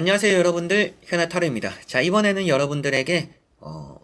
안녕하세요 여러분들, 현아타로입니다. 자, 이번에는 여러분들에게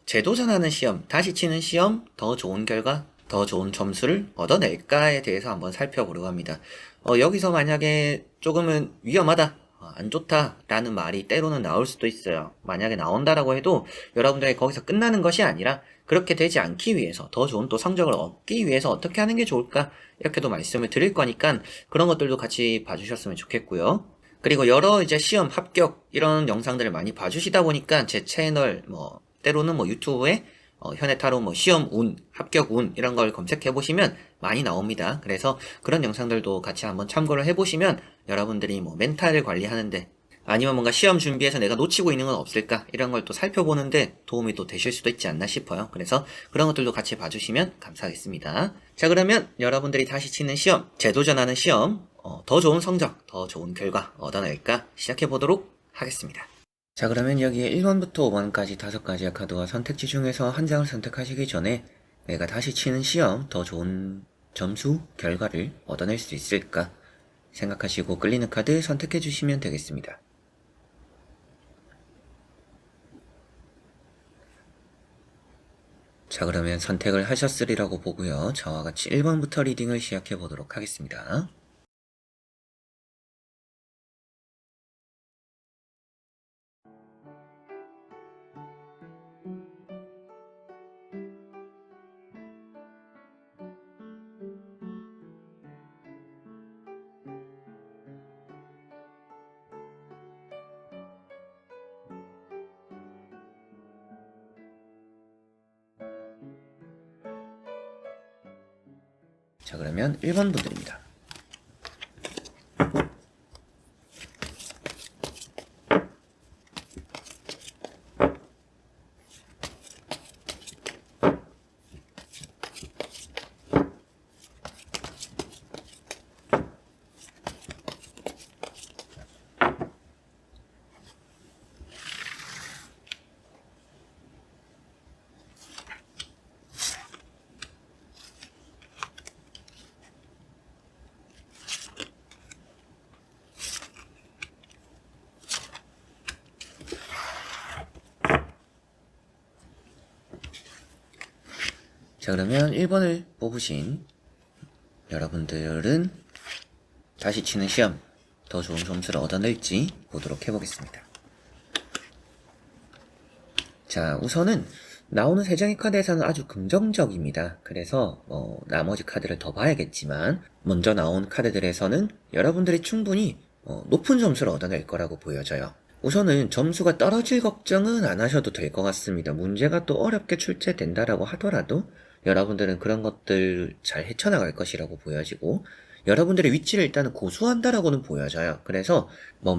재도전하는 시험, 다시 치는 시험, 더 좋은 결과, 더 좋은 점수를 얻어낼까에 대해서 한번 살펴보려고 합니다. 여기서 만약에 조금은 위험하다, 안 좋다라는 말이 때로는 나올 수도 있어요. 만약에 나온다라고 해도 여러분들에게 거기서 끝나는 것이 아니라 그렇게 되지 않기 위해서, 더 좋은 또 성적을 얻기 위해서 어떻게 하는 게 좋을까, 이렇게도 말씀을 드릴 거니까 그런 것들도 같이 봐주셨으면 좋겠고요. 그리고 여러 이제 시험 합격 이런 영상들을 많이 봐주시다 보니까 제 채널 때로는 유튜브에 현해타로 시험 운, 합격 운 이런 걸 검색해 보시면 많이 나옵니다. 그래서 그런 영상들도 같이 한번 참고를 해 보시면 여러분들이 멘탈을 관리하는데 아니면 뭔가 시험 준비해서 내가 놓치고 있는 건 없을까 이런 걸 또 살펴보는데 도움이 또 되실 수도 있지 않나 싶어요. 그래서 그런 것들도 같이 봐주시면 감사하겠습니다. 자, 그러면 여러분들이 다시 치는 시험, 재도전하는 시험, 더 좋은 성적, 더 좋은 결과 얻어낼까 시작해 보도록 하겠습니다. 자, 그러면 여기에 1번부터 5번까지 5가지의 카드와 선택지 중에서 한 장을 선택하시기 전에 내가 다시 치는 시험, 더 좋은 점수, 결과를 얻어낼 수 있을까 생각하시고 끌리는 카드 선택해 주시면 되겠습니다. 자, 그러면 선택을 하셨으리라고 보고요. 저와 같이 1번부터 리딩을 시작해 보도록 하겠습니다. 자, 그러면 1번 분들입니다. 자, 그러면 1번을 뽑으신 여러분들은 다시 치는 시험 더 좋은 점수를 얻어낼지 보도록 해보겠습니다. 자, 우선은 나오는 3장의 카드에서는 아주 긍정적입니다. 그래서 나머지 카드를 더 봐야겠지만 먼저 나온 카드들에서는 여러분들이 충분히 높은 점수를 얻어낼 거라고 보여져요. 우선은 점수가 떨어질 걱정은 안 하셔도 될 것 같습니다. 문제가 또 어렵게 출제된다라고 하더라도 여러분들은 그런 것들 잘 헤쳐나갈 것이라고 보여지고 여러분들의 위치를 일단은 고수한다라고는 보여져요. 그래서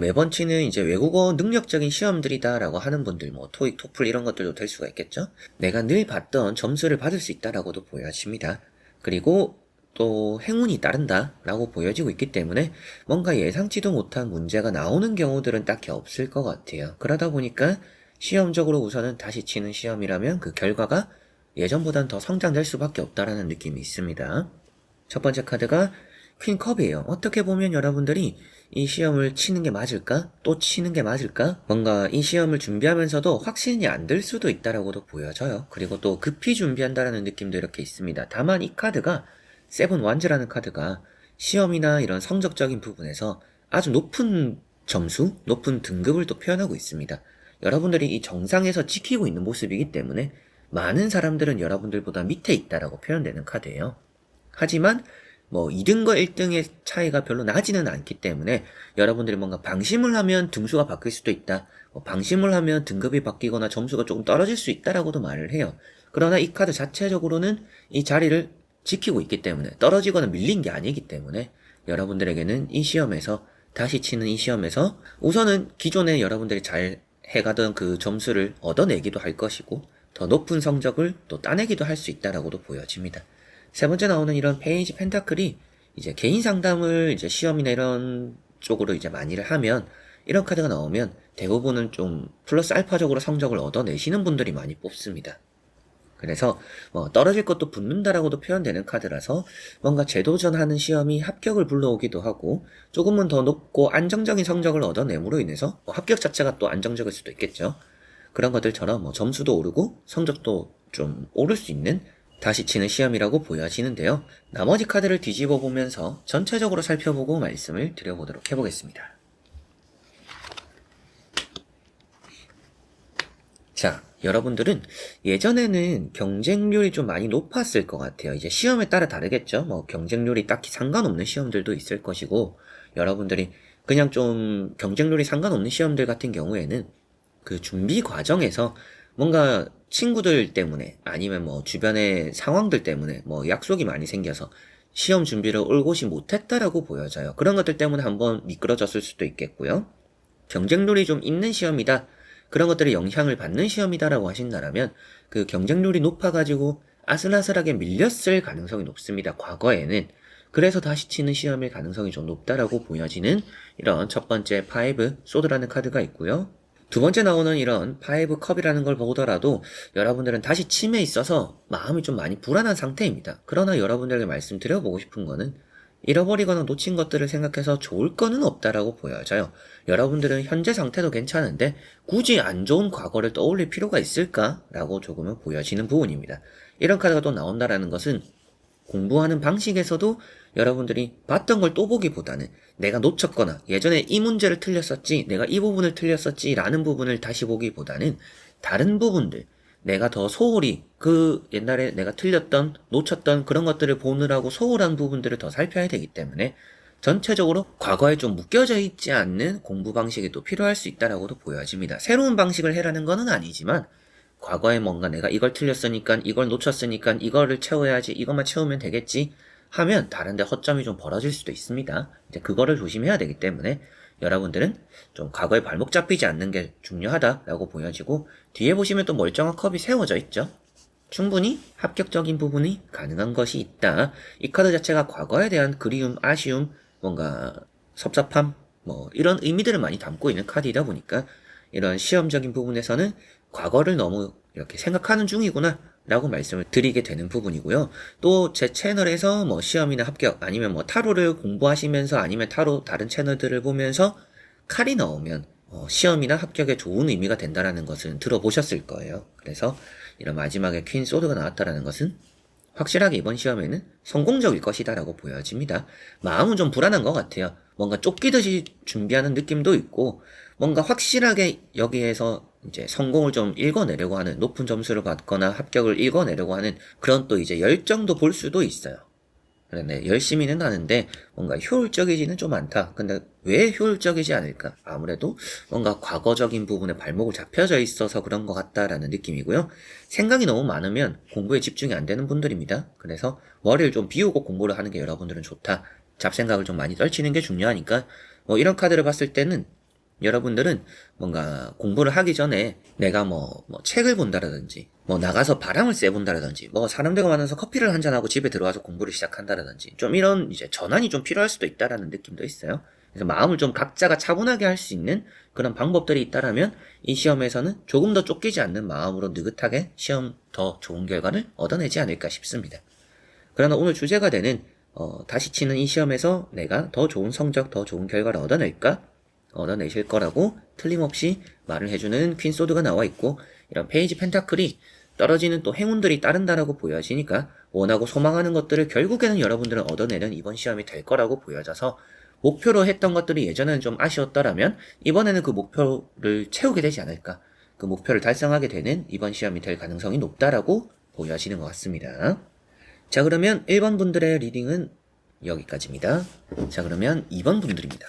매번 치는 이제 외국어 능력적인 시험들이다라고 하는 분들 토익, 토플 이런 것들도 될 수가 있겠죠. 내가 늘 봤던 점수를 받을 수 있다라고도 보여집니다. 그리고 또 행운이 따른다라고 보여지고 있기 때문에 뭔가 예상치도 못한 문제가 나오는 경우들은 딱히 없을 것 같아요. 그러다 보니까 시험적으로 우선은 다시 치는 시험이라면 그 결과가 예전보단 더 성장될 수밖에 없다라는 느낌이 있습니다. 첫 번째 카드가 퀸컵이에요. 어떻게 보면 여러분들이 이 시험을 치는 게 맞을까? 또 치는 게 맞을까? 뭔가 이 시험을 준비하면서도 확신이 안 들 수도 있다라고도 보여져요. 그리고 또 급히 준비한다라는 느낌도 이렇게 있습니다. 다만 이 카드가 세븐 완즈라는 카드가 시험이나 이런 성적적인 부분에서 아주 높은 점수, 높은 등급을 또 표현하고 있습니다. 여러분들이 이 정상에서 지키고 있는 모습이기 때문에 많은 사람들은 여러분들보다 밑에 있다라고 표현되는 카드예요. 하지만 2등과 1등의 차이가 별로 나지는 않기 때문에 여러분들이 뭔가 방심을 하면 등수가 바뀔 수도 있다. 방심을 하면 등급이 바뀌거나 점수가 조금 떨어질 수 있다라고도 말을 해요. 그러나 이 카드 자체적으로는 이 자리를 지키고 있기 때문에 떨어지거나 밀린 게 아니기 때문에 여러분들에게는 이 시험에서 다시 치는 이 시험에서 우선은 기존에 여러분들이 잘 해가던 그 점수를 얻어내기도 할 것이고 더 높은 성적을 또 따내기도 할 수 있다라고도 보여집니다. 세 번째 나오는 이런 페이지 펜타클이 이제 개인 상담을 이제 시험이나 이런 쪽으로 이제 많이를 하면 이런 카드가 나오면 대부분은 좀 플러스 알파적으로 성적을 얻어내시는 분들이 많이 뽑습니다. 그래서 떨어질 것도 붙는다라고도 표현되는 카드라서 뭔가 재도전하는 시험이 합격을 불러오기도 하고 조금은 더 높고 안정적인 성적을 얻어냄으로 인해서 합격 자체가 또 안정적일 수도 있겠죠. 그런 것들처럼 점수도 오르고 성적도 좀 오를 수 있는 다시 치는 시험이라고 보여지는데요. 나머지 카드를 뒤집어 보면서 전체적으로 살펴보고 말씀을 드려보도록 해보겠습니다. 자, 여러분들은 예전에는 경쟁률이 좀 많이 높았을 것 같아요. 이제 시험에 따라 다르겠죠. 경쟁률이 딱히 상관없는 시험들도 있을 것이고, 여러분들이 그냥 좀 경쟁률이 상관없는 시험들 같은 경우에는 그 준비 과정에서 뭔가 친구들 때문에 아니면 주변의 상황들 때문에 약속이 많이 생겨서 시험 준비를 올곧이 못했다라고 보여져요. 그런 것들 때문에 한번 미끄러졌을 수도 있겠고요. 경쟁률이 좀 있는 시험이다. 그런 것들이 영향을 받는 시험이다라고 하신다라면 그 경쟁률이 높아가지고 아슬아슬하게 밀렸을 가능성이 높습니다. 과거에는. 그래서 다시 치는 시험일 가능성이 좀 높다라고 보여지는 이런 첫 번째 파이브 소드라는 카드가 있고요. 두 번째 나오는 이런 파이브 컵이라는 걸 보더라도 여러분들은 다시 침에 있어서 마음이 좀 많이 불안한 상태입니다. 그러나 여러분들에게 말씀드려보고 싶은 거는 잃어버리거나 놓친 것들을 생각해서 좋을 거는 없다라고 보여져요. 여러분들은 현재 상태도 괜찮은데 굳이 안 좋은 과거를 떠올릴 필요가 있을까라고 조금은 보여지는 부분입니다. 이런 카드가 또 나온다라는 것은 공부하는 방식에서도 여러분들이 봤던 걸 또 보기보다는 내가 놓쳤거나 예전에 이 문제를 틀렸었지, 내가 이 부분을 틀렸었지 라는 부분을 다시 보기보다는 다른 부분들, 내가 더 소홀히 그 옛날에 내가 틀렸던, 놓쳤던 그런 것들을 보느라고 소홀한 부분들을 더 살펴야 되기 때문에 전체적으로 과거에 좀 묶여져 있지 않는 공부 방식이 또 필요할 수 있다라고도 보여집니다. 새로운 방식을 해라는 건 아니지만 과거에 뭔가 내가 이걸 틀렸으니까 이걸 놓쳤으니까 이거를 채워야지 이것만 채우면 되겠지 하면 다른데 허점이 좀 벌어질 수도 있습니다. 이제 그거를 조심해야 되기 때문에 여러분들은 좀 과거에 발목 잡히지 않는 게 중요하다라고 보여지고 뒤에 보시면 또 멀쩡한 컵이 세워져 있죠. 충분히 합격적인 부분이 가능한 것이 있다. 이 카드 자체가 과거에 대한 그리움, 아쉬움, 뭔가 섭섭함, 이런 의미들을 많이 담고 있는 카드이다 보니까 이런 시험적인 부분에서는 과거를 너무 이렇게 생각하는 중이구나 라고 말씀을 드리게 되는 부분이고요. 또 제 채널에서 시험이나 합격 아니면 타로를 공부하시면서 아니면 타로 다른 채널들을 보면서 칼이 나오면 시험이나 합격에 좋은 의미가 된다라는 것은 들어보셨을 거예요. 그래서 이런 마지막에 퀸 소드가 나왔다라는 것은 확실하게 이번 시험에는 성공적일 것이다라고 보여집니다. 마음은 좀 불안한 것 같아요. 뭔가 쫓기듯이 준비하는 느낌도 있고 뭔가 확실하게 여기에서 이제 성공을 좀 읽어내려고 하는 높은 점수를 받거나 합격을 읽어내려고 하는 그런 또 이제 열정도 볼 수도 있어요. 그런데 열심히는 하는데 뭔가 효율적이지는 좀 않다. 근데 왜 효율적이지 않을까? 아무래도 뭔가 과거적인 부분에 발목을 잡혀져 있어서 그런 것 같다라는 느낌이고요. 생각이 너무 많으면 공부에 집중이 안 되는 분들입니다. 그래서 머리를 좀 비우고 공부를 하는 게 여러분들은 좋다. 잡생각을 좀 많이 떨치는 게 중요하니까 이런 카드를 봤을 때는 여러분들은 뭔가 공부를 하기 전에 내가 책을 본다라든지 나가서 바람을 쐬본다라든지 사람들과 만나서 커피를 한잔하고 집에 들어와서 공부를 시작한다라든지 좀 이런 이제 전환이 좀 필요할 수도 있다라는 느낌도 있어요. 그래서 마음을 좀 각자가 차분하게 할 수 있는 그런 방법들이 있다라면 이 시험에서는 조금 더 쫓기지 않는 마음으로 느긋하게 시험 더 좋은 결과를 얻어내지 않을까 싶습니다. 그러나 오늘 주제가 되는 다시 치는 이 시험에서 내가 더 좋은 성적, 더 좋은 결과를 얻어내실 거라고 틀림없이 말을 해주는 퀸소드가 나와 있고 이런 페이지 펜타클이 떨어지는 또 행운들이 따른다라고 보여지니까 원하고 소망하는 것들을 결국에는 여러분들은 얻어내는 이번 시험이 될 거라고 보여져서 목표로 했던 것들이 예전에는 좀 아쉬웠더라면 이번에는 그 목표를 채우게 되지 않을까, 그 목표를 달성하게 되는 이번 시험이 될 가능성이 높다라고 보여지는 것 같습니다. 자, 그러면 1번 분들의 리딩은 여기까지입니다. 자, 그러면 2번 분들입니다.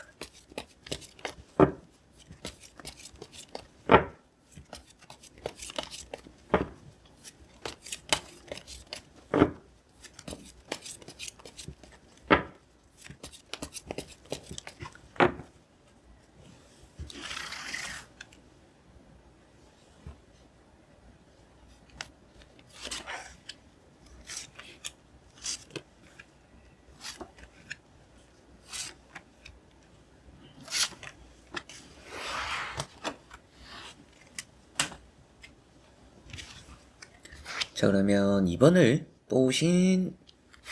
자, 그러면 2번을 뽑으신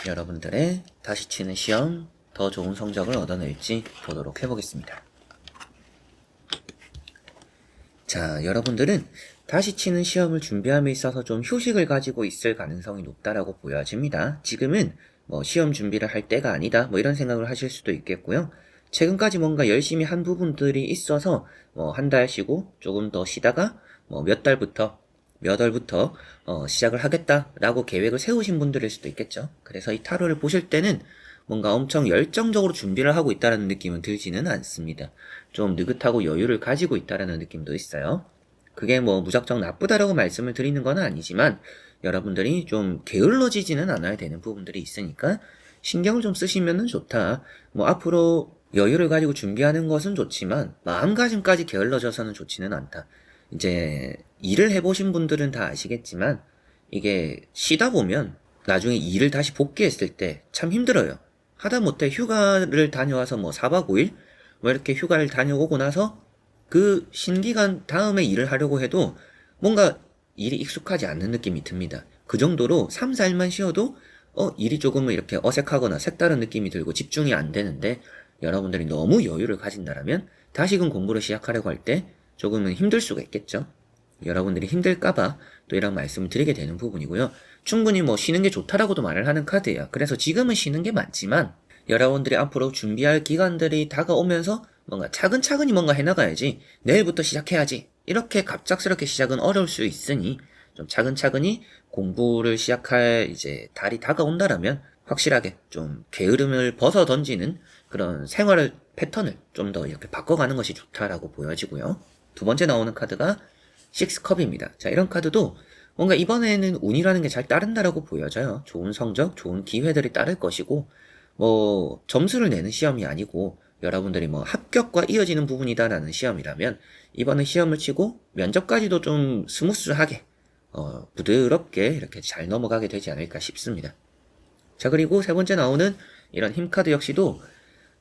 여러분들의 다시 치는 시험 더 좋은 성적을 얻어낼지 보도록 해보겠습니다. 자, 여러분들은 다시 치는 시험을 준비함에 있어서 좀 휴식을 가지고 있을 가능성이 높다라고 보여집니다. 지금은 뭐 시험 준비를 할 때가 아니다 뭐 이런 생각을 하실 수도 있겠고요. 최근까지 뭔가 열심히 한 부분들이 있어서 뭐 한 달 쉬고 조금 더 쉬다가 뭐 몇 월부터 시작을 하겠다라고 계획을 세우신 분들일 수도 있겠죠. 그래서 이 타로를 보실 때는 뭔가 엄청 열정적으로 준비를 하고 있다는 느낌은 들지는 않습니다. 좀 느긋하고 여유를 가지고 있다는 느낌도 있어요. 그게 뭐 무작정 나쁘다라고 말씀을 드리는 건 아니지만 여러분들이 좀 게을러지지는 않아야 되는 부분들이 있으니까 신경을 좀 쓰시면 좋다. 뭐 앞으로 여유를 가지고 준비하는 것은 좋지만 마음가짐까지 게을러져서는 좋지는 않다. 이제 일을 해보신 분들은 다 아시겠지만 이게 쉬다 보면 나중에 일을 다시 복귀했을 때 참 힘들어요. 하다못해 휴가를 다녀와서 뭐 4박 5일 뭐 이렇게 휴가를 다녀오고 나서 그 신기간 다음에 일을 하려고 해도 뭔가 일이 익숙하지 않는 느낌이 듭니다. 그 정도로 3, 4일만 쉬어도 일이 조금은 이렇게 어색하거나 색다른 느낌이 들고 집중이 안 되는데 여러분들이 너무 여유를 가진다라면 다시금 공부를 시작하려고 할 때 조금은 힘들 수가 있겠죠. 여러분들이 힘들까봐 또 이런 말씀을 드리게 되는 부분이고요. 충분히 뭐 쉬는 게 좋다라고도 말을 하는 카드예요. 그래서 지금은 쉬는 게 맞지만 여러분들이 앞으로 준비할 기간들이 다가오면서 뭔가 차근차근히 뭔가 해나가야지 내일부터 시작해야지 이렇게 갑작스럽게 시작은 어려울 수 있으니 좀 차근차근히 공부를 시작할 이제 달이 다가온다라면 확실하게 좀 게으름을 벗어 던지는 그런 생활 패턴을 좀 더 이렇게 바꿔가는 것이 좋다라고 보여지고요. 두 번째 나오는 카드가 식스컵입니다. 자, 이런 카드도 뭔가 이번에는 운이라는 게 잘 따른다라고 보여져요. 좋은 성적, 좋은 기회들이 따를 것이고 뭐 점수를 내는 시험이 아니고 여러분들이 뭐 합격과 이어지는 부분이다라는 시험이라면 이번에 시험을 치고 면접까지도 좀 스무스하게 부드럽게 이렇게 잘 넘어가게 되지 않을까 싶습니다. 자, 그리고 세 번째 나오는 이런 힘카드 역시도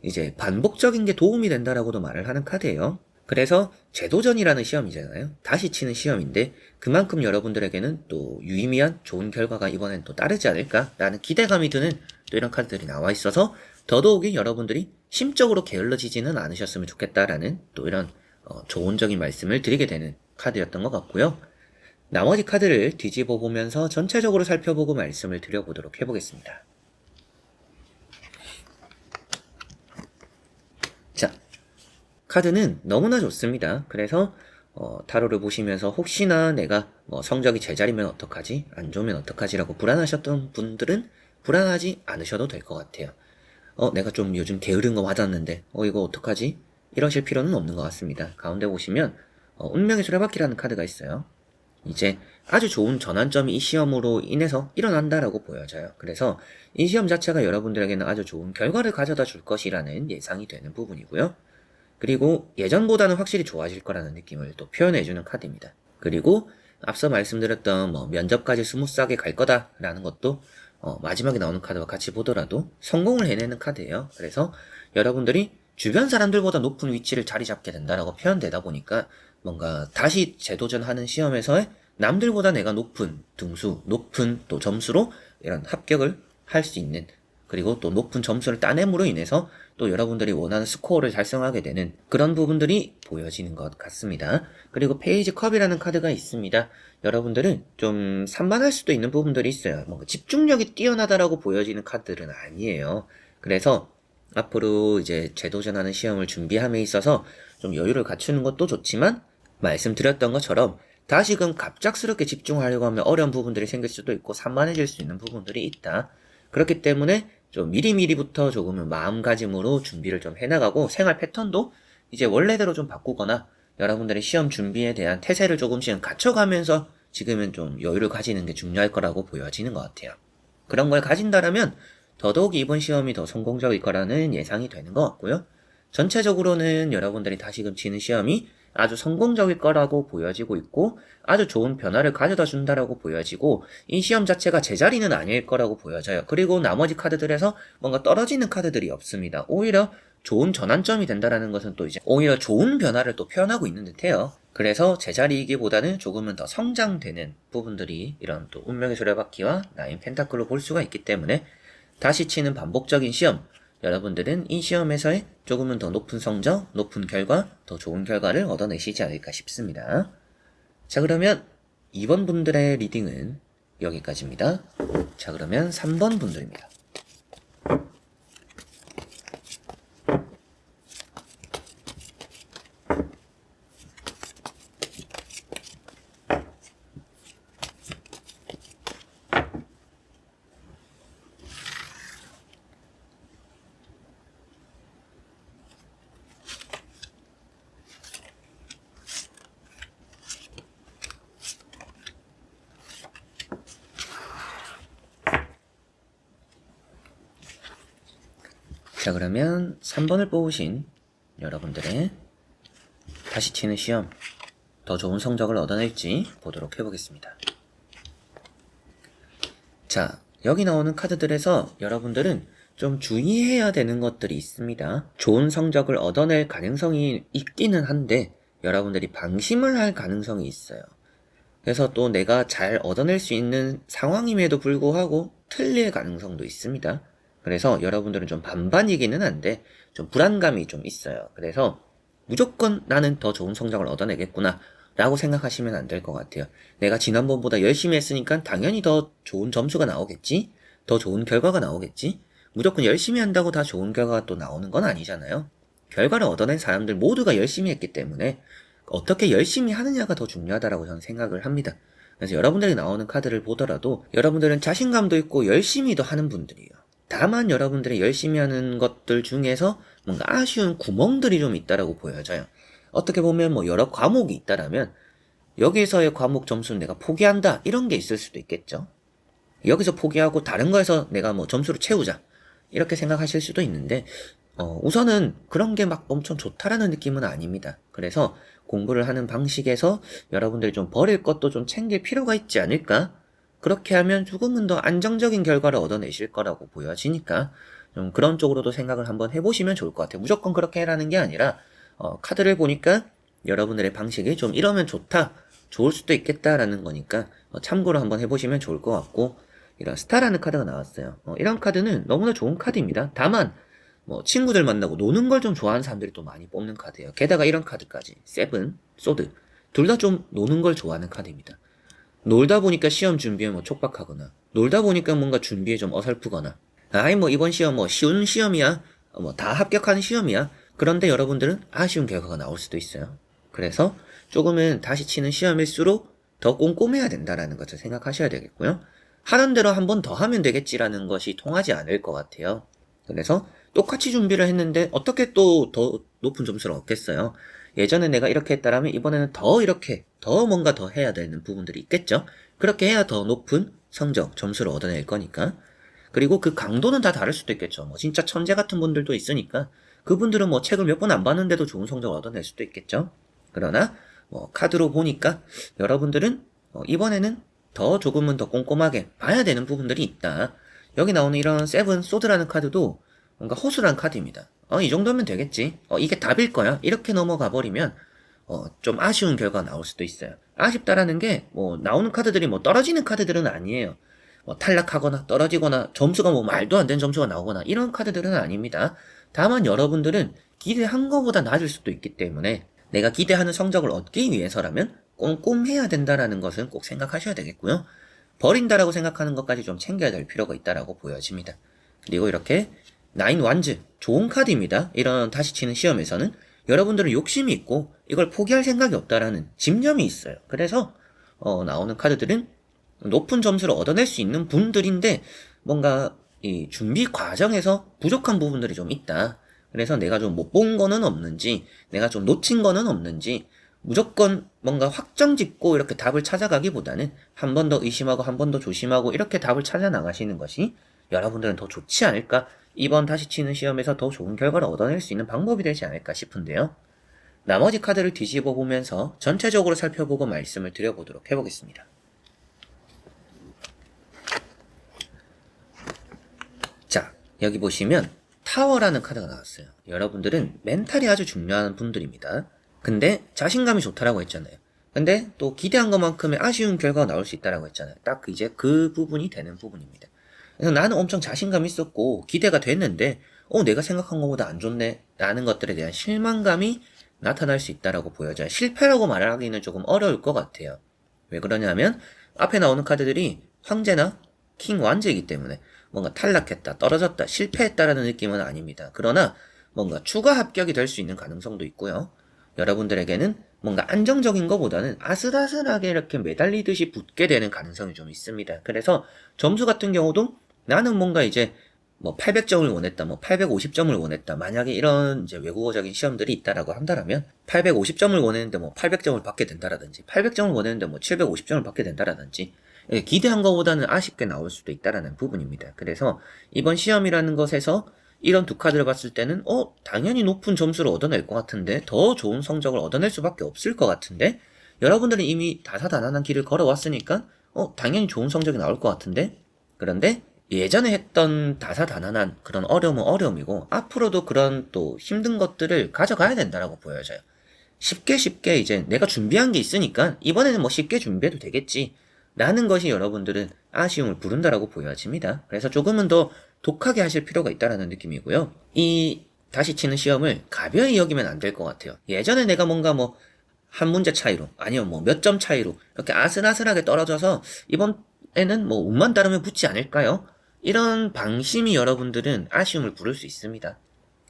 이제 반복적인 게 도움이 된다라고도 말을 하는 카드예요. 그래서 재도전이라는 시험이잖아요. 다시 치는 시험인데 그만큼 여러분들에게는 또 유의미한 좋은 결과가 이번엔 또 따르지 않을까라는 기대감이 드는 또 이런 카드들이 나와 있어서 더더욱이 여러분들이 심적으로 게을러지지는 않으셨으면 좋겠다라는 또 이런 조언적인 말씀을 드리게 되는 카드였던 것 같고요. 나머지 카드를 뒤집어 보면서 전체적으로 살펴보고 말씀을 드려보도록 해보겠습니다. 자, 카드는 너무나 좋습니다. 그래서 타로를 보시면서 혹시나 내가 뭐 성적이 제자리면 어떡하지? 안 좋으면 어떡하지라고 불안하셨던 분들은 불안하지 않으셔도 될 것 같아요. 내가 좀 요즘 게으른 거 맞았는데 이거 어떡하지? 이러실 필요는 없는 것 같습니다. 가운데 보시면 운명의 수레바퀴라는 카드가 있어요. 이제 아주 좋은 전환점이 이 시험으로 인해서 일어난다라고 보여져요. 그래서 이 시험 자체가 여러분들에게는 아주 좋은 결과를 가져다 줄 것이라는 예상이 되는 부분이고요. 그리고 예전보다는 확실히 좋아질 거라는 느낌을 또 표현해주는 카드입니다. 그리고 앞서 말씀드렸던 뭐 면접까지 스무스하게 갈 거다라는 것도 마지막에 나오는 카드와 같이 보더라도 성공을 해내는 카드예요. 그래서 여러분들이 주변 사람들보다 높은 위치를 자리 잡게 된다라고 표현되다 보니까 뭔가 다시 재도전하는 시험에서의 남들보다 내가 높은 등수, 높은 또 점수로 이런 합격을 할 수 있는 그리고 또 높은 점수를 따냄으로 인해서 또 여러분들이 원하는 스코어를 달성하게 되는 그런 부분들이 보여지는 것 같습니다. 그리고 페이지 컵이라는 카드가 있습니다. 여러분들은 좀 산만할 수도 있는 부분들이 있어요. 뭔가 집중력이 뛰어나다라고 보여지는 카드들은 아니에요. 그래서 앞으로 이제 재도전하는 시험을 준비함에 있어서 좀 여유를 갖추는 것도 좋지만 말씀드렸던 것처럼 다시금 갑작스럽게 집중하려고 하면 어려운 부분들이 생길 수도 있고 산만해질 수 있는 부분들이 있다. 그렇기 때문에 좀 미리미리부터 조금은 마음가짐으로 준비를 좀 해나가고 생활 패턴도 이제 원래대로 좀 바꾸거나 여러분들의 시험 준비에 대한 태세를 조금씩은 갖춰가면서 지금은 좀 여유를 가지는 게 중요할 거라고 보여지는 것 같아요. 그런 걸 가진다라면 더더욱 이번 시험이 더 성공적일 거라는 예상이 되는 것 같고요. 전체적으로는 여러분들이 다시금 치는 시험이 아주 성공적일 거라고 보여지고 있고 아주 좋은 변화를 가져다 준다라고 보여지고 이 시험 자체가 제자리는 아닐 거라고 보여져요. 그리고 나머지 카드들에서 뭔가 떨어지는 카드들이 없습니다. 오히려 좋은 전환점이 된다라는 것은 또 이제 오히려 좋은 변화를 또 표현하고 있는 듯해요. 그래서 제자리이기보다는 조금은 더 성장되는 부분들이 이런 또 운명의 수레바퀴와 나인 펜타클로 볼 수가 있기 때문에 다시 치는 반복적인 시험, 여러분들은 이 시험에서의 조금은 더 높은 성적, 높은 결과, 더 좋은 결과를 얻어내시지 않을까 싶습니다. 자, 그러면 2번 분들의 리딩은 여기까지입니다. 자, 그러면 3번 분들입니다. 자, 그러면 3번을 뽑으신 여러분들의 다시 치는 시험, 더 좋은 성적을 얻어낼지 보도록 해보겠습니다. 자, 여기 나오는 카드들에서 여러분들은 좀 주의해야 되는 것들이 있습니다. 좋은 성적을 얻어낼 가능성이 있기는 한데 여러분들이 방심을 할 가능성이 있어요. 그래서 또 내가 잘 얻어낼 수 있는 상황임에도 불구하고 틀릴 가능성도 있습니다. 그래서 여러분들은 좀 반반이기는 한데 좀 불안감이 좀 있어요. 그래서 무조건 나는 더 좋은 성적을 얻어내겠구나 라고 생각하시면 안 될 것 같아요. 내가 지난번보다 열심히 했으니까 당연히 더 좋은 점수가 나오겠지? 더 좋은 결과가 나오겠지? 무조건 열심히 한다고 다 좋은 결과가 또 나오는 건 아니잖아요. 결과를 얻어낸 사람들 모두가 열심히 했기 때문에 어떻게 열심히 하느냐가 더 중요하다라고 저는 생각을 합니다. 그래서 여러분들이 나오는 카드를 보더라도 여러분들은 자신감도 있고 열심히도 하는 분들이에요. 다만 여러분들이 열심히 하는 것들 중에서 뭔가 아쉬운 구멍들이 좀 있다라고 보여져요. 어떻게 보면 뭐 여러 과목이 있다라면 여기서의 과목 점수는 내가 포기한다 이런 게 있을 수도 있겠죠. 여기서 포기하고 다른 거에서 내가 뭐 점수를 채우자 이렇게 생각하실 수도 있는데 우선은 그런 게 막 엄청 좋다라는 느낌은 아닙니다. 그래서 공부를 하는 방식에서 여러분들이 좀 버릴 것도 좀 챙길 필요가 있지 않을까? 그렇게 하면 조금은 더 안정적인 결과를 얻어내실 거라고 보여지니까 좀 그런 쪽으로도 생각을 한번 해보시면 좋을 것 같아요. 무조건 그렇게 해라는 게 아니라 카드를 보니까 여러분들의 방식이 좀 이러면 좋다, 좋을 수도 있겠다라는 거니까 참고로 한번 해보시면 좋을 것 같고 이런 스타라는 카드가 나왔어요. 이런 카드는 너무나 좋은 카드입니다. 다만 뭐 친구들 만나고 노는 걸 좀 좋아하는 사람들이 또 많이 뽑는 카드예요. 게다가 이런 카드까지 세븐, 소드 둘 다 좀 노는 걸 좋아하는 카드입니다. 놀다 보니까 시험 준비에 뭐 촉박하거나 놀다 보니까 뭔가 준비에 좀 어설프거나 아이 뭐 이번 시험 뭐 쉬운 시험이야 뭐 다 합격하는 시험이야 그런데 여러분들은 아쉬운 결과가 나올 수도 있어요. 그래서 조금은 다시 치는 시험일수록 더 꼼꼼해야 된다라는 것을 생각하셔야 되겠고요. 하는 대로 한 번 더 하면 되겠지라는 것이 통하지 않을 것 같아요. 그래서 똑같이 준비를 했는데 어떻게 또 더 높은 점수를 얻겠어요? 예전에 내가 이렇게 했다라면 이번에는 더 이렇게 더 뭔가 더 해야 되는 부분들이 있겠죠? 그렇게 해야 더 높은 성적, 점수를 얻어낼 거니까. 그리고 그 강도는 다 다를 수도 있겠죠. 뭐 진짜 천재 같은 분들도 있으니까 그분들은 뭐 책을 몇 번 안 봤는데도 좋은 성적을 얻어낼 수도 있겠죠. 그러나 뭐 카드로 보니까 여러분들은 이번에는 더 조금은 더 꼼꼼하게 봐야 되는 부분들이 있다. 여기 나오는 이런 세븐 소드라는 카드도 뭔가 허술한 카드입니다. 이 정도면 되겠지. 이게 답일 거야. 이렇게 넘어가 버리면 좀 아쉬운 결과가 나올 수도 있어요. 아쉽다라는 게 뭐 나오는 카드들이 뭐 떨어지는 카드들은 아니에요. 뭐 탈락하거나 떨어지거나 점수가 뭐 말도 안 되는 점수가 나오거나 이런 카드들은 아닙니다. 다만 여러분들은 기대한 것보다 낮을 수도 있기 때문에 내가 기대하는 성적을 얻기 위해서라면 꼼꼼해야 된다라는 것은 꼭 생각하셔야 되겠고요. 버린다라고 생각하는 것까지 좀 챙겨야 될 필요가 있다라고 보여집니다. 그리고 이렇게 나인 완즈 좋은 카드입니다. 이런 다시 치는 시험에서는 여러분들은 욕심이 있고 이걸 포기할 생각이 없다라는 집념이 있어요. 그래서 나오는 카드들은 높은 점수를 얻어낼 수 있는 분들인데 뭔가 이 준비 과정에서 부족한 부분들이 좀 있다. 그래서 내가 좀 못 본 거는 없는지 내가 좀 놓친 거는 없는지 무조건 뭔가 확정 짓고 이렇게 답을 찾아가기보다는 한 번 더 의심하고 한 번 더 조심하고 이렇게 답을 찾아 나가시는 것이 여러분들은 더 좋지 않을까? 이번 다시 치는 시험에서 더 좋은 결과를 얻어낼 수 있는 방법이 되지 않을까 싶은데요. 나머지 카드를 뒤집어 보면서 전체적으로 살펴보고 말씀을 드려보도록 해보겠습니다. 자, 여기 보시면 타워라는 카드가 나왔어요. 여러분들은 멘탈이 아주 중요한 분들입니다. 근데 자신감이 좋다라고 했잖아요. 근데 또 기대한 것만큼의 아쉬운 결과가 나올 수 있다라고 했잖아요. 딱 이제 그 부분이 되는 부분입니다. 그래서 나는 엄청 자신감 있었고 기대가 됐는데 내가 생각한 것보다 안 좋네 라는 것들에 대한 실망감이 나타날 수 있다라고 보여져요. 실패라고 말하기는 조금 어려울 것 같아요. 왜 그러냐면 앞에 나오는 카드들이 황제나 킹 완제이기 때문에 뭔가 탈락했다, 떨어졌다, 실패했다라는 느낌은 아닙니다. 그러나 뭔가 추가 합격이 될 수 있는 가능성도 있고요. 여러분들에게는 뭔가 안정적인 것보다는 아슬아슬하게 이렇게 매달리듯이 붙게 되는 가능성이 좀 있습니다. 그래서 점수 같은 경우도 나는 뭔가 이제 뭐 800점을 원했다, 뭐 850점을 원했다. 만약에 이런 이제 외국어적인 시험들이 있다라고 한다면 850점을 원했는데 뭐 800점을 받게 된다라든지 800점을 원했는데 뭐 750점을 받게 된다라든지 기대한 것보다는 아쉽게 나올 수도 있다라는 부분입니다. 그래서 이번 시험이라는 것에서 이런 두 카드를 봤을 때는 당연히 높은 점수를 얻어낼 것 같은데 더 좋은 성적을 얻어낼 수밖에 없을 것 같은데 여러분들은 이미 다사다난한 길을 걸어왔으니까 당연히 좋은 성적이 나올 것 같은데 그런데 예전에 했던 다사다난한 그런 어려움은 어려움이고 앞으로도 그런 또 힘든 것들을 가져가야 된다라고 보여져요. 쉽게 이제 내가 준비한 게 있으니까 이번에는 뭐 쉽게 준비해도 되겠지 라는 것이 여러분들은 아쉬움을 부른다라고 보여집니다. 그래서 조금은 더 독하게 하실 필요가 있다라는 느낌이고요. 이 다시 치는 시험을 가벼이 여기면 안 될 것 같아요. 예전에 내가 뭔가 뭐 한 문제 차이로 아니면 뭐 몇 점 차이로 이렇게 아슬아슬하게 떨어져서 이번에는 뭐 운만 따르면 붙지 않을까요? 이런 방심이 여러분들은 아쉬움을 부를 수 있습니다.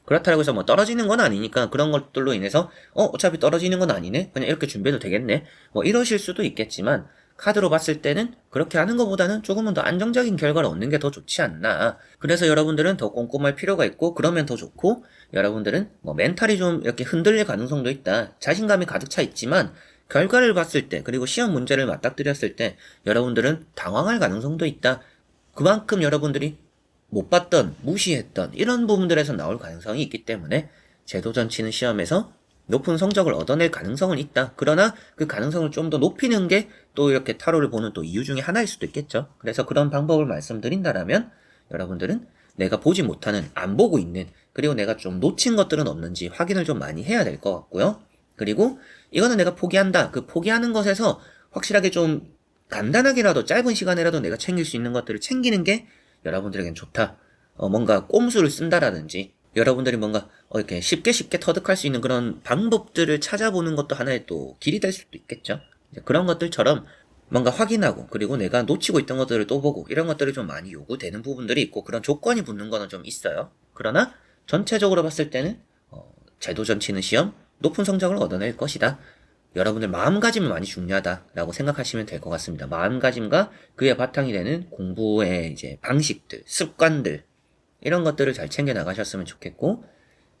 그렇다고 해서 뭐 떨어지는 건 아니니까 그런 것들로 인해서 어차피 떨어지는 건 아니네 그냥 이렇게 준비해도 되겠네 뭐 이러실 수도 있겠지만 카드로 봤을 때는 그렇게 하는 것보다는 조금은 더 안정적인 결과를 얻는 게 더 좋지 않나. 그래서 여러분들은 더 꼼꼼할 필요가 있고 그러면 더 좋고 여러분들은 뭐 멘탈이 좀 이렇게 흔들릴 가능성도 있다. 자신감이 가득 차 있지만 결과를 봤을 때 그리고 시험 문제를 맞닥뜨렸을 때 여러분들은 당황할 가능성도 있다. 그만큼 여러분들이 못 봤던, 무시했던 이런 부분들에서 나올 가능성이 있기 때문에 재도전 치는 시험에서 높은 성적을 얻어낼 가능성은 있다. 그러나 그 가능성을 좀 더 높이는 게 또 이렇게 타로를 보는 또 이유 중에 하나일 수도 있겠죠. 그래서 그런 방법을 말씀드린다라면 여러분들은 내가 보지 못하는, 안 보고 있는, 그리고 내가 좀 놓친 것들은 없는지 확인을 좀 많이 해야 될 것 같고요. 그리고 이거는 내가 포기한다. 그 포기하는 것에서 확실하게 좀 간단하게라도 짧은 시간에라도 내가 챙길 수 있는 것들을 챙기는 게 여러분들에겐 좋다. 뭔가 꼼수를 쓴다라든지 여러분들이 뭔가 이렇게 쉽게 터득할 수 있는 그런 방법들을 찾아보는 것도 하나의 또 길이 될 수도 있겠죠. 그런 것들처럼 뭔가 확인하고 그리고 내가 놓치고 있던 것들을 또 보고 이런 것들이 좀 많이 요구되는 부분들이 있고 그런 조건이 붙는 거는 좀 있어요. 그러나 전체적으로 봤을 때는 재도전 치는 시험 높은 성적을 얻어낼 것이다. 여러분들 마음가짐이 많이 중요하다라고 생각하시면 될 것 같습니다. 마음가짐과 그의 바탕이 되는 공부의 이제 방식들, 습관들 이런 것들을 잘 챙겨 나가셨으면 좋겠고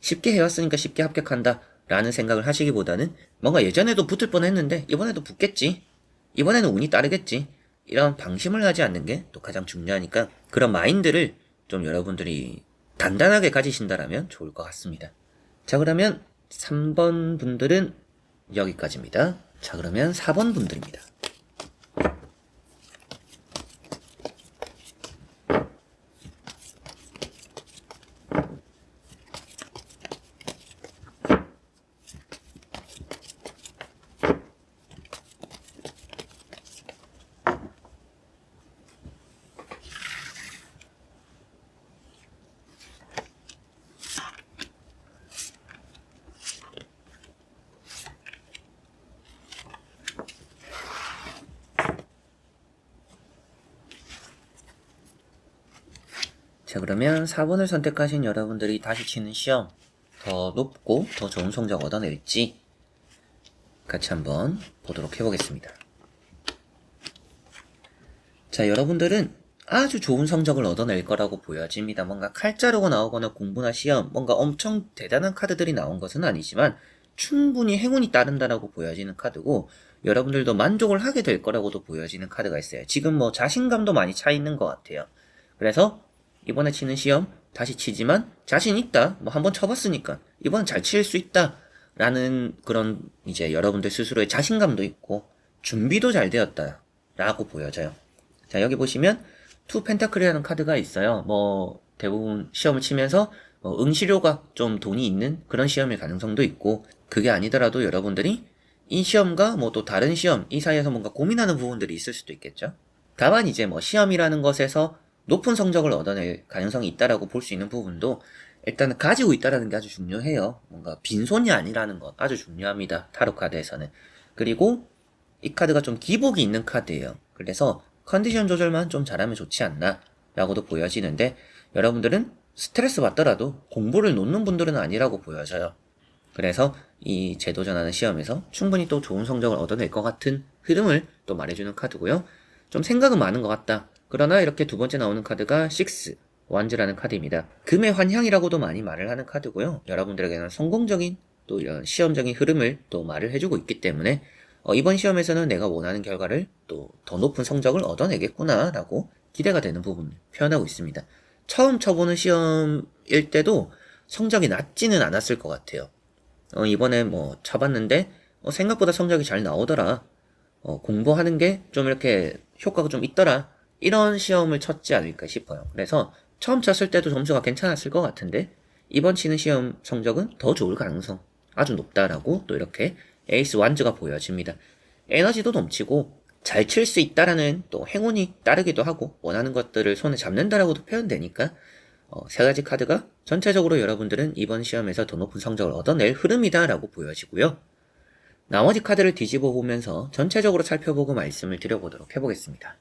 쉽게 해왔으니까 쉽게 합격한다 라는 생각을 하시기보다는 뭔가 예전에도 붙을 뻔했는데 이번에도 붙겠지, 이번에는 운이 따르겠지 이런 방심을 하지 않는 게 또 가장 중요하니까 그런 마인드를 좀 여러분들이 단단하게 가지신다라면 좋을 것 같습니다. 자, 그러면 3번 분들은 여기까지입니다. 자, 그러면 4번 분들입니다. 자, 그러면 4번을 선택하신 여러분들이 다시 치는 시험 더 높고 더 좋은 성적 얻어낼지 같이 한번 보도록 해보겠습니다. 자, 여러분들은 아주 좋은 성적을 얻어낼 거라고 보여집니다. 뭔가 칼자루가 나오거나 공부나 시험, 뭔가 엄청 대단한 카드들이 나온 것은 아니지만 충분히 행운이 따른다라고 보여지는 카드고 여러분들도 만족을 하게 될 거라고도 보여지는 카드가 있어요. 지금 뭐 자신감도 많이 차 있는 것 같아요. 그래서 이번에 치는 시험 다시 치지만 자신 있다. 뭐 한번 쳐봤으니까 이번엔 잘 칠 수 있다. 라는 그런 이제 여러분들 스스로의 자신감도 있고 준비도 잘 되었다. 라고 보여져요. 자, 여기 보시면 투 펜타클이라는 카드가 있어요. 뭐 대부분 시험을 치면서 응시료가 좀 돈이 있는 그런 시험일 가능성도 있고 그게 아니더라도 여러분들이 이 시험과 뭐 또 다른 시험, 이 사이에서 뭔가 고민하는 부분들이 있을 수도 있겠죠. 다만 이제 뭐 시험이라는 것에서 높은 성적을 얻어낼 가능성이 있다라고 볼 수 있는 부분도 일단은 가지고 있다라는 게 아주 중요해요. 뭔가 빈손이 아니라는 것 아주 중요합니다. 타로 카드에서는. 그리고 이 카드가 좀 기복이 있는 카드예요. 그래서 컨디션 조절만 좀 잘하면 좋지 않나 라고도 보여지는데, 여러분들은 스트레스 받더라도 공부를 놓는 분들은 아니라고 보여져요. 그래서 이 재도전하는 시험에서 충분히 또 좋은 성적을 얻어낼 것 같은 흐름을 또 말해주는 카드고요. 좀 생각은 많은 것 같다. 그러나 이렇게 두 번째 나오는 카드가 6, 완즈라는 카드입니다. 금의 환향이라고도 많이 말을 하는 카드고요. 여러분들에게는 성공적인 또 이런 시험적인 흐름을 또 말을 해주고 있기 때문에 이번 시험에서는 내가 원하는 결과를 또 더 높은 성적을 얻어내겠구나 라고 기대가 되는 부분을 표현하고 있습니다. 처음 쳐보는 시험일 때도 성적이 낮지는 않았을 것 같아요. 이번에 뭐 쳐봤는데 생각보다 성적이 잘 나오더라. 공부하는 게 좀 이렇게 효과가 좀 있더라. 이런 시험을 쳤지 않을까 싶어요. 그래서 처음 쳤을 때도 점수가 괜찮았을 것 같은데 이번 치는 시험 성적은 더 좋을 가능성 아주 높다라고 또 이렇게 에이스 완즈가 보여집니다. 에너지도 넘치고 잘 칠 수 있다라는 또 행운이 따르기도 하고 원하는 것들을 손에 잡는다라고도 표현되니까 세 가지 카드가 전체적으로 여러분들은 이번 시험에서 더 높은 성적을 얻어낼 흐름이다라고 보여지고요. 나머지 카드를 뒤집어 보면서 전체적으로 살펴보고 말씀을 드려보도록 해보겠습니다.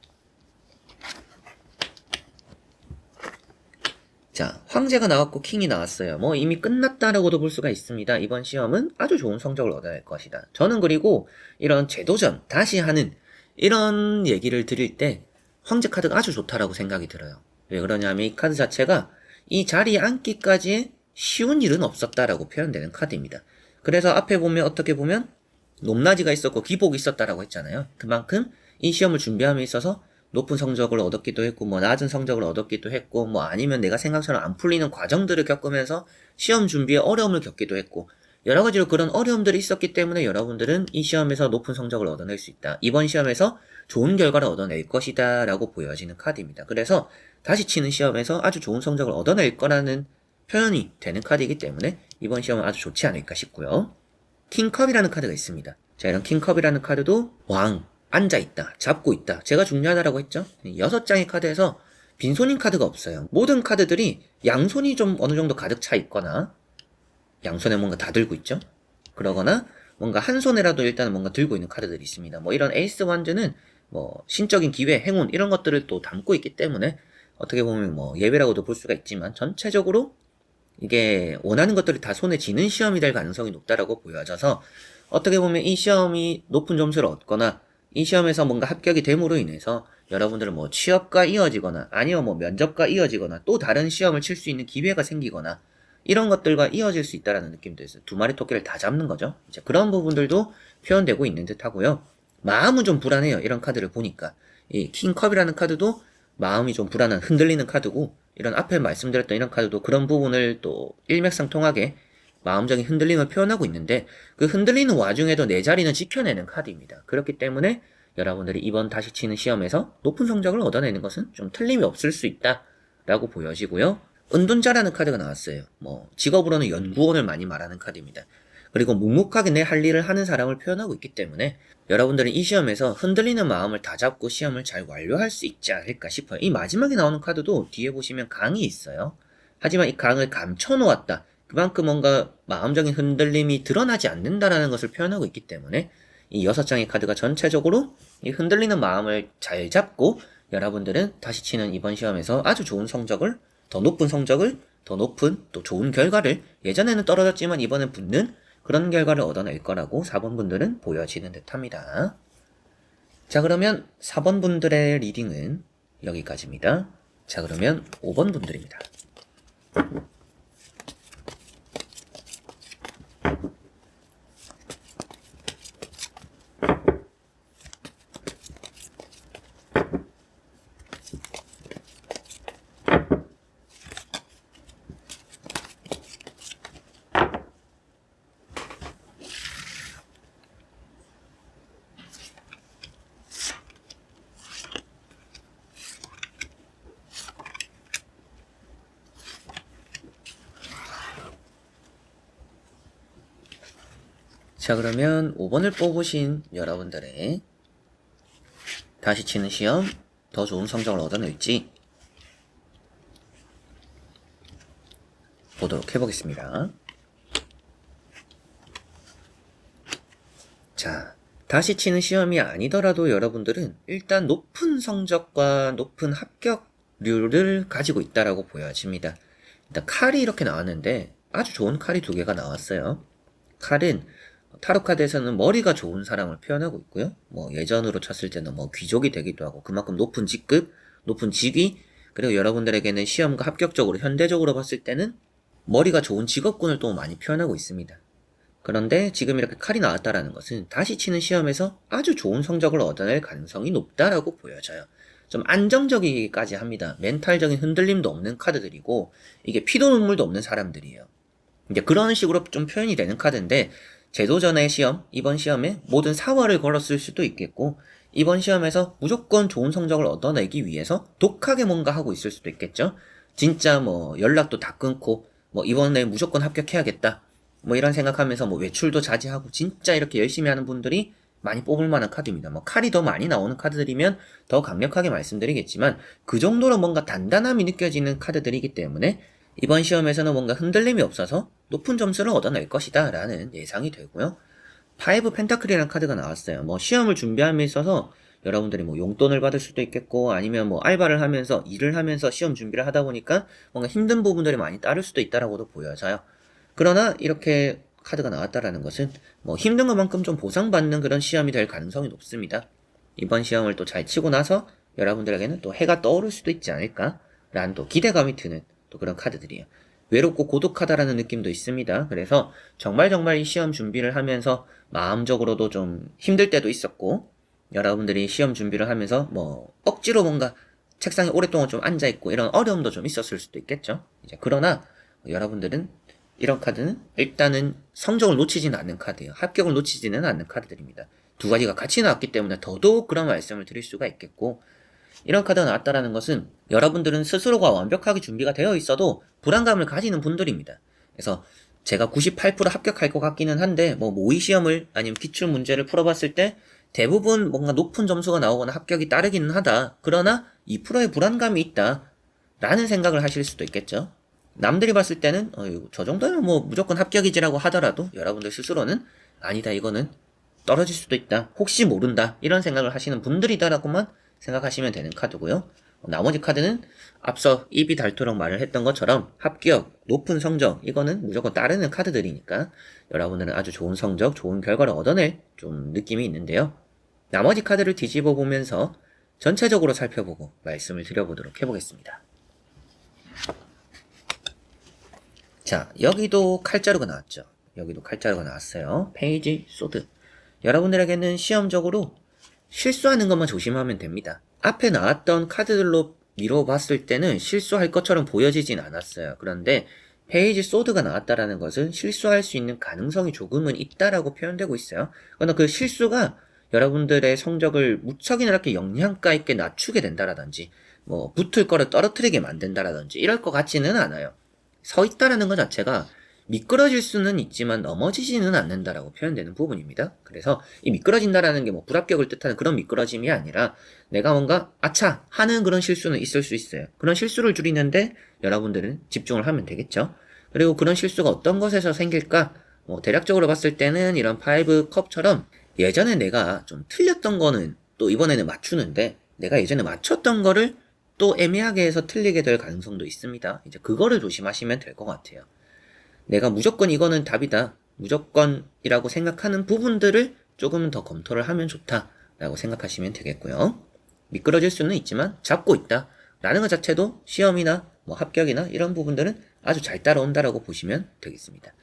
자, 황제가 나왔고 킹이 나왔어요. 뭐 이미 끝났다라고도 볼 수가 있습니다. 이번 시험은 아주 좋은 성적을 얻어낼 것이다. 저는 그리고 이런 재도전, 다시 하는 이런 얘기를 드릴 때 황제 카드가 아주 좋다라고 생각이 들어요. 왜 그러냐면 이 카드 자체가 이 자리에 앉기까지의 쉬운 일은 없었다라고 표현되는 카드입니다. 그래서 앞에 보면 어떻게 보면 높낮이가 있었고 기복이 있었다라고 했잖아요. 그만큼 이 시험을 준비함에 있어서 높은 성적을 얻었기도 했고 뭐 낮은 성적을 얻었기도 했고 뭐 아니면 내가 생각처럼 안 풀리는 과정들을 겪으면서 시험 준비에 어려움을 겪기도 했고 여러 가지로 그런 어려움들이 있었기 때문에 여러분들은 이 시험에서 높은 성적을 얻어낼 수 있다. 이번 시험에서 좋은 결과를 얻어낼 것이다 라고 보여지는 카드입니다. 그래서 다시 치는 시험에서 아주 좋은 성적을 얻어낼 거라는 표현이 되는 카드이기 때문에 이번 시험은 아주 좋지 않을까 싶고요. 킹컵이라는 카드가 있습니다. 자, 이런 킹컵이라는 카드도 왕, 앉아있다, 잡고 있다. 제가 중요하다라고 했죠? 6장의 카드에서 빈손인 카드가 없어요. 모든 카드들이 양손이 좀 어느 정도 가득 차 있거나 양손에 뭔가 다 들고 있죠? 그러거나 뭔가 한 손에라도 일단 뭔가 들고 있는 카드들이 있습니다. 뭐 이런 에이스 완즈는 뭐 신적인 기회, 행운 이런 것들을 또 담고 있기 때문에 어떻게 보면 뭐 예외라고도 볼 수가 있지만 전체적으로 이게 원하는 것들이 다 손에 쥐는 시험이 될 가능성이 높다라고 보여져서 어떻게 보면 이 시험이 높은 점수를 얻거나 이 시험에서 뭔가 합격이 됨으로 인해서 여러분들은 뭐 취업과 이어지거나 아니면 뭐 면접과 이어지거나 또 다른 시험을 칠 수 있는 기회가 생기거나 이런 것들과 이어질 수 있다라는 느낌도 있어요. 두 마리 토끼를 다 잡는 거죠. 이제 그런 부분들도 표현되고 있는 듯 하고요. 마음은 좀 불안해요. 이런 카드를 보니까. 이 킹컵이라는 카드도 마음이 좀 불안한 흔들리는 카드고 이런 앞에 말씀드렸던 이런 카드도 그런 부분을 또 일맥상통하게 마음적인 흔들림을 표현하고 있는데 그 흔들리는 와중에도 내 자리는 지켜내는 카드입니다. 그렇기 때문에 여러분들이 이번 다시 치는 시험에서 높은 성적을 얻어내는 것은 좀 틀림이 없을 수 있다라고 보여지고요. 은둔자라는 카드가 나왔어요. 뭐 직업으로는 연구원을 많이 말하는 카드입니다. 그리고 묵묵하게 내 할 일을 하는 사람을 표현하고 있기 때문에 여러분들은 이 시험에서 흔들리는 마음을 다잡고 시험을 잘 완료할 수 있지 않을까 싶어요. 이 마지막에 나오는 카드도 뒤에 보시면 강이 있어요. 하지만 이 강을 감춰놓았다. 그만큼 뭔가 마음적인 흔들림이 드러나지 않는다라는 것을 표현하고 있기 때문에 이 6장의 카드가 전체적으로 이 흔들리는 마음을 잘 잡고 여러분들은 다시 치는 이번 시험에서 아주 좋은 성적을, 더 높은 성적을, 더 높은 또 좋은 결과를, 예전에는 떨어졌지만 이번엔 붙는 그런 결과를 얻어낼 거라고 4번 분들은 보여지는 듯 합니다. 자, 그러면 4번 분들의 리딩은 여기까지입니다. 자, 그러면 5번 분들입니다. 자, 그러면 5번을 뽑으신 여러분들의 다시 치는 시험 더 좋은 성적을 얻어낼지 보도록 해보겠습니다. 자, 다시 치는 시험이 아니더라도 여러분들은 일단 높은 성적과 높은 합격률을 가지고 있다라고 보여집니다. 일단 칼이 이렇게 나왔는데 아주 좋은 칼이 2개가 나왔어요. 칼은 타로 카드에서는 머리가 좋은 사람을 표현하고 있고요. 뭐 예전으로 쳤을 때는 뭐 귀족이 되기도 하고 그만큼 높은 직급, 높은 직위, 그리고 여러분들에게는 시험과 합격적으로 현대적으로 봤을 때는 머리가 좋은 직업군을 또 많이 표현하고 있습니다. 그런데 지금 이렇게 칼이 나왔다라는 것은 다시 치는 시험에서 아주 좋은 성적을 얻어낼 가능성이 높다라고 보여져요. 좀 안정적이기까지 합니다. 멘탈적인 흔들림도 없는 카드들이고 이게 피도 눈물도 없는 사람들이에요. 이제 그런 식으로 좀 표현이 되는 카드인데 제도전의 시험, 이번 시험에 모든 사활을 걸었을 수도 있겠고 이번 시험에서 무조건 좋은 성적을 얻어내기 위해서 독하게 뭔가 하고 있을 수도 있겠죠. 진짜 뭐 연락도 다 끊고 뭐 이번에 무조건 합격해야겠다. 뭐 이런 생각하면서 뭐 외출도 자제하고 진짜 이렇게 열심히 하는 분들이 많이 뽑을 만한 카드입니다. 뭐 칼이 더 많이 나오는 카드들이면 더 강력하게 말씀드리겠지만 그 정도로 뭔가 단단함이 느껴지는 카드들이기 때문에 이번 시험에서는 뭔가 흔들림이 없어서 높은 점수를 얻어낼 것이다 라는 예상이 되고요. 5 펜타클이라는 카드가 나왔어요. 뭐 시험을 준비함에 있어서 여러분들이 뭐 용돈을 받을 수도 있겠고 아니면 뭐 알바를 하면서 일을 하면서 시험 준비를 하다 보니까 뭔가 힘든 부분들이 많이 따를 수도 있다라고도 보여져요. 그러나 이렇게 카드가 나왔다라는 것은 뭐 힘든 것만큼 좀 보상받는 그런 시험이 될 가능성이 높습니다. 이번 시험을 또 잘 치고 나서 여러분들에게는 또 해가 떠오를 수도 있지 않을까 라는 또 기대감이 드는 또 그런 카드들이에요. 외롭고 고독하다라는 느낌도 있습니다. 그래서 정말 이 시험 준비를 하면서 마음적으로도 좀 힘들 때도 있었고 여러분들이 시험 준비를 하면서 뭐 억지로 뭔가 책상에 오랫동안 좀 앉아있고 이런 어려움도 좀 있었을 수도 있겠죠. 이제 그러나 여러분들은 이런 카드는 일단은 성적을 놓치지는 않는 카드예요. 합격을 놓치지는 않는 카드들입니다. 2가지가 같이 나왔기 때문에 더더욱 그런 말씀을 드릴 수가 있겠고 이런 카드가 나왔다라는 것은 여러분들은 스스로가 완벽하게 준비가 되어 있어도 불안감을 가지는 분들입니다. 그래서 제가 98% 합격할 것 같기는 한데 뭐 모의 시험을 아니면 기출 문제를 풀어봤을 때 대부분 뭔가 높은 점수가 나오거나 합격이 따르기는 하다. 그러나 2%의 불안감이 있다. 라는 생각을 하실 수도 있겠죠. 남들이 봤을 때는 저 정도면 뭐 무조건 합격이지라고 하더라도 여러분들 스스로는 아니다 이거는 떨어질 수도 있다 혹시 모른다 이런 생각을 하시는 분들이다라고만 생각하시면 되는 카드고요. 나머지 카드는 앞서 입이 닳도록 말을 했던 것처럼 합격, 높은 성적 이거는 무조건 따르는 카드들이니까 여러분들은 아주 좋은 성적, 좋은 결과를 얻어낼 좀 느낌이 있는데요. 나머지 카드를 뒤집어 보면서 전체적으로 살펴보고 말씀을 드려보도록 해보겠습니다. 자, 여기도 칼자루가 나왔죠. 여기도 칼자루가 나왔어요. 페이지 소드. 여러분들에게는 시험적으로 실수하는 것만 조심하면 됩니다. 앞에 나왔던 카드들로 미뤄봤을 때는 실수할 것처럼 보여지진 않았어요. 그런데 페이지 소드가 나왔다라는 것은 실수할 수 있는 가능성이 조금은 있다라고 표현되고 있어요. 그러나 그 실수가 여러분들의 성적을 무척이나 이렇게 영양가 있게 낮추게 된다라든지 뭐 붙을 거를 떨어뜨리게 만든다라든지 이럴 것 같지는 않아요. 서 있다라는 것 자체가 미끄러질 수는 있지만 넘어지지는 않는다라고 표현되는 부분입니다. 그래서 이 미끄러진다라는 게 뭐 불합격을 뜻하는 그런 미끄러짐이 아니라 내가 뭔가 아차 하는 그런 실수는 있을 수 있어요. 그런 실수를 줄이는데 여러분들은 집중을 하면 되겠죠. 그리고 그런 실수가 어떤 것에서 생길까? 뭐 대략적으로 봤을 때는 이런 5 컵처럼 예전에 내가 좀 틀렸던 거는 또 이번에는 맞추는데 내가 예전에 맞췄던 거를 또 애매하게 해서 틀리게 될 가능성도 있습니다. 이제 그거를 조심하시면 될 것 같아요. 내가 무조건 이거는 답이다. 무조건이라고 생각하는 부분들을 조금 더 검토를 하면 좋다라고 생각하시면 되겠고요. 미끄러질 수는 있지만 잡고 있다. 라는 것 자체도 시험이나 뭐 합격이나 이런 부분들은 아주 잘 따라온다라고 보시면 되겠습니다.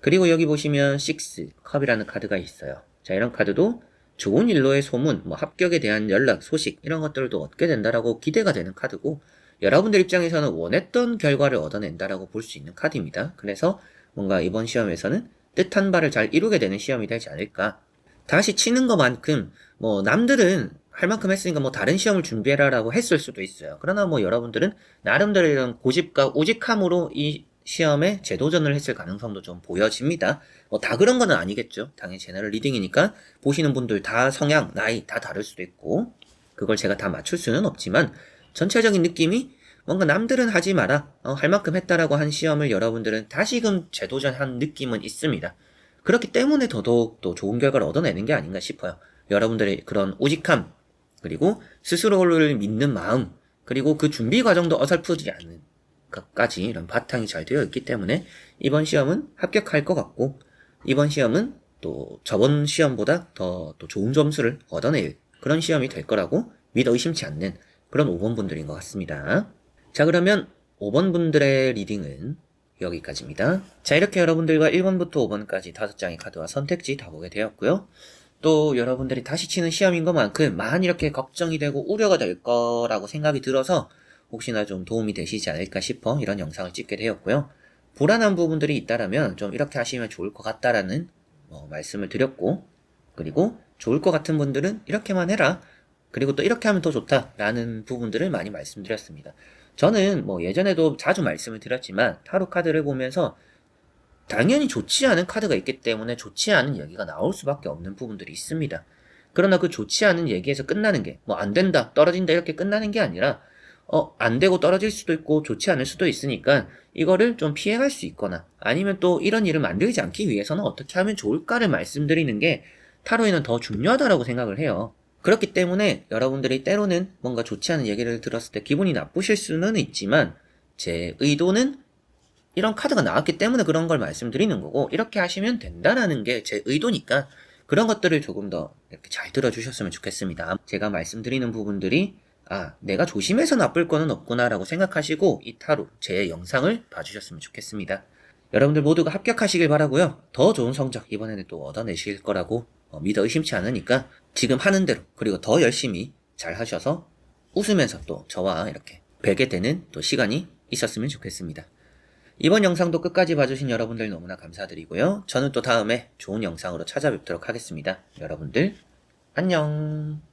그리고 여기 보시면 6 컵이라는 카드가 있어요. 자, 이런 카드도 좋은 일로의 소문, 뭐 합격에 대한 연락, 소식 이런 것들도 얻게 된다라고 기대가 되는 카드고 여러분들 입장에서는 원했던 결과를 얻어낸다라고 볼 수 있는 카드입니다. 그래서 뭔가 이번 시험에서는 뜻한 바를 잘 이루게 되는 시험이 되지 않을까. 다시 치는 것만큼 뭐 남들은 할 만큼 했으니까 뭐 다른 시험을 준비해라라고 했을 수도 있어요. 그러나 뭐 여러분들은 나름대로 이런 고집과 우직함으로 이 시험에 재도전을 했을 가능성도 좀 보여집니다. 뭐 다 그런 거는 아니겠죠. 당연히 제너럴 리딩이니까 보시는 분들 다 성향, 나이 다 다를 수도 있고 그걸 제가 다 맞출 수는 없지만 전체적인 느낌이 뭔가 남들은 하지 마라, 할 만큼 했다라고 한 시험을 여러분들은 다시금 재도전한 느낌은 있습니다. 그렇기 때문에 더더욱 또 좋은 결과를 얻어내는 게 아닌가 싶어요. 여러분들의 그런 우직함, 그리고 스스로를 믿는 마음, 그리고 그 준비 과정도 어설프지 않은 것까지 이런 바탕이 잘 되어 있기 때문에 이번 시험은 합격할 것 같고, 이번 시험은 또 저번 시험보다 더 또 좋은 점수를 얻어낼 그런 시험이 될 거라고 믿어 의심치 않는 그런 5번 분들인 것 같습니다. 자, 그러면 5번 분들의 리딩은 여기까지입니다. 자, 이렇게 여러분들과 1번부터 5번까지 5장의 카드와 선택지 다 보게 되었고요. 또 여러분들이 다시 치는 시험인 것만큼 많이 이렇게 걱정이 되고 우려가 될 거라고 생각이 들어서 혹시나 좀 도움이 되시지 않을까 싶어 이런 영상을 찍게 되었고요. 불안한 부분들이 있다라면 좀 이렇게 하시면 좋을 것 같다라는 말씀을 드렸고, 그리고 좋을 것 같은 분들은 이렇게만 해라, 그리고 또 이렇게 하면 더 좋다라는 부분들을 많이 말씀드렸습니다. 저는 예전에도 자주 말씀을 드렸지만 타로 카드를 보면서 당연히 좋지 않은 카드가 있기 때문에 좋지 않은 얘기가 나올 수밖에 없는 부분들이 있습니다. 그러나 그 좋지 않은 얘기에서 끝나는 게 안 된다, 떨어진다 이렇게 끝나는 게 아니라 안 되고 떨어질 수도 있고 좋지 않을 수도 있으니까 이거를 좀 피해갈 수 있거나 아니면 또 이런 일을 만들지 않기 위해서는 어떻게 하면 좋을까를 말씀드리는 게 타로에는 더 중요하다고 생각을 해요. 그렇기 때문에 여러분들이 때로는 뭔가 좋지 않은 얘기를 들었을 때 기분이 나쁘실 수는 있지만 제 의도는 이런 카드가 나왔기 때문에 그런 걸 말씀드리는 거고, 이렇게 하시면 된다라는 게 제 의도니까 그런 것들을 조금 더 이렇게 잘 들어주셨으면 좋겠습니다. 제가 말씀드리는 부분들이 내가 조심해서 나쁠 거는 없구나 라고 생각하시고 이 타로 제 영상을 봐주셨으면 좋겠습니다. 여러분들 모두가 합격하시길 바라고요. 더 좋은 성적 이번에는 또 얻어내실 거라고 믿어 의심치 않으니까 지금 하는 대로, 그리고 더 열심히 잘 하셔서 웃으면서 또 저와 이렇게 뵈게 되는 또 시간이 있었으면 좋겠습니다. 이번 영상도 끝까지 봐주신 여러분들 너무나 감사드리고요. 저는 또 다음에 좋은 영상으로 찾아뵙도록 하겠습니다. 여러분들 안녕.